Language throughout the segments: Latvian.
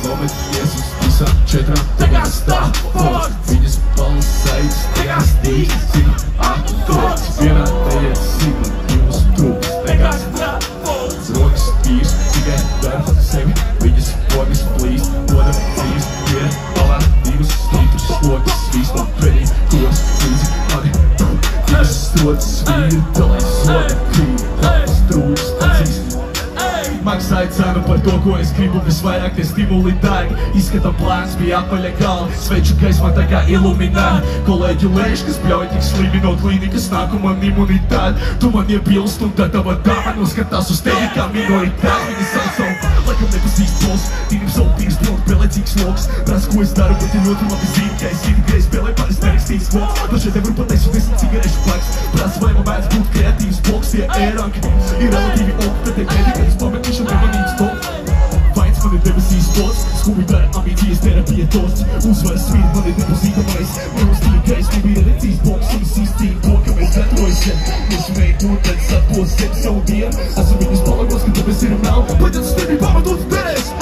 Nometies uz visām četrām tagad stāvot. Viņas balsaitas tajās dīs, zinu atdodas. Vienā neiet zinu, divas trūks tagad stāvot. Rokas tīrs, tikai dara sevi, viņas pogas plīst, godam dzīves, ir palā divas stiprus slogas, svīst man pretī, kuras līdzi mani. Viņas strodas vīri, dalais zoda krīt, tādas trūks acīs. Maksāja cenu par to, ko es gribu, visvairāk tie stimuli dārgi. Izskatām plāns bija apaļa galva, sveču gaismā tā kā iluminēta. Kolēģi lēš, kas bļauj tik slimi no klīnikas, nāk un man imunitāte. Tu man iebilst un tā tava dāma noskatās uz tevi kā minoritāte. Viņi sauc savu, laikam nepazīst pols, tīrim savu tīrs blondu, pelēcīgs loks. Prasa, ko es daru, bet ir ļoti labi zini, ka es zini, ka es spēlēju parasti nerakstīts bloks. Dažreiz nevaru pateikt, un 10 cigarešu paks. Prasa, vai man mēdz būt kreatīvs bloks, tie ēranki ir relatīvi ok, tad te mēdi, kad es pametīšu nemanīts top. Vains man ir debesīs pots, skumi dara ambīcijas, terapija tosts. Uzvaras svīri man ir nepazītamais, neuztīja gaismība ir recīs boks. Un es izcīnu to, ka mēs gatavojušiem. Nešumēju to, tad sapos sevi savu dienu. Esam viņus palagos, ka tāpēc ir nav. Paģens tevi pamatot derēs.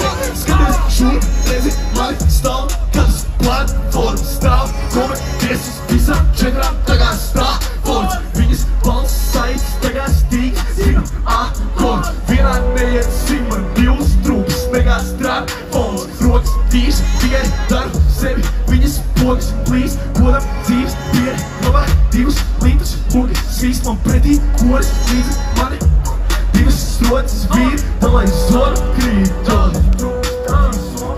Skaties šur, rezi, lai stāv, kādas platformas stāv. Nometies uz visām četrām tagad stāvot. Viņas balsaitas tagad stīk, zinu akord. Vienā neiet zima, divas trūkas negās trāpons. Rokas tīrs, tikai daru sevi, viņas pogas plīst, godam dzīves pieri. Novāk divas lītas, pogas svīst man pretī, kuras līdzi mani. Divas strodas vīri, dalai zoru krītot.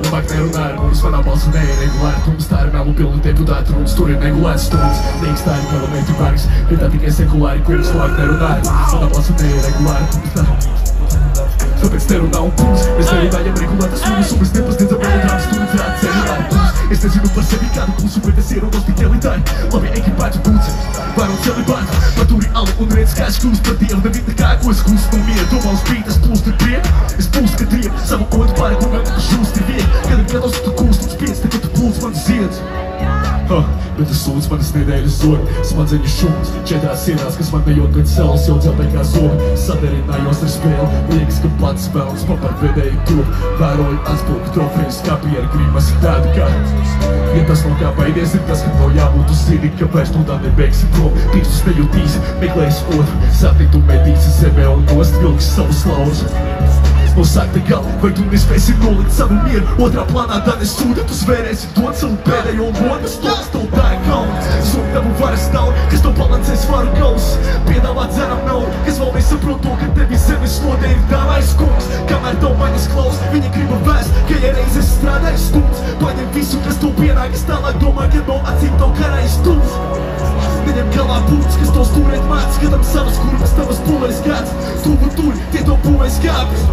Labāk nerunā ar mums, manā balsa neieregulēta tums. Tā ir melu pilnu deputātu runas, tur ir negulēts stundas. Līgs tā ir parlamentu bargs, bet tā tikai sekulāri kungs. Labāk nerunā ar mums, manā balsa neieregulēta tums. Tāpēc nerunā un kungs, mēs nerunājam regulētas runas, un mēs nepasniedzam melodrāmas stundas rāda kungs. Es nezinu par sevi kādu klusu, bet es ierodos tik elitāri. Labi ekipētu būts, varu celibātu, patūri alu un redz, kā es kļūst par dievu. Neviet nekā, ko es kļūst no miera, domā uz brīt, es plūstu ar prieku. Es plūstu, kad rieku, savu odu pāri, un man žūst ir viegli. Kad ir gados, tu kūst un spiedz, tad tu plūst man ziedz. Bet es sūdz manas nedēļas zodi, smadzeņu šūns, 4 sienās, kas man nejot pēc selas, jau dzeltē kā zobi. Saderinājuos ar spēli, liekas, ka pats velns pamatvedēju top. Vēroju atspulku trofejas, kā piera grimas tāda kā. Ja tas nav kā baidies, ir tas, ka tev jābūt uz zini, ka vairs no tā nebeigsi prom. Pirkstus nejutīsi, meklēsi otru, sapni tu medīsi zemē un nost vilks savus laurus. No sakta gala, vai tu nespēsi nolikt savu mieru? Otrā plānā tā nesūda, tu svērēsi dot savu pēdējo lodu. Stoks tev tā ir kauns, zog tavu varas naudu, kas tev balansē svaru kaus. Piedāvā dzeram naudu, kas vēl nesaprot to, ka tevi zemes lodē ir dāvājs kungs. Kamēr tev maņas klaus, viņi griba vēst, ka ja reizes strādāji stunds. Paņem visu, kas tev pienākas tālāk, domā, ka no acīm tev karāji stunds. Neņem galvā būtis, kas to stūrēt māc, skatam savas kurvas, tavas pulveres kāds. Tuvu tur, tie to būvēs kāpjas.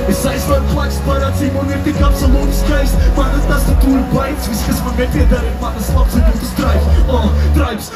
Es aizvaru plaks par acīm un ir tik absolūti skaisti. Mana tastatūra baids, viss, kas man nepiedara, ir manas labs un jūtas traips. Traips,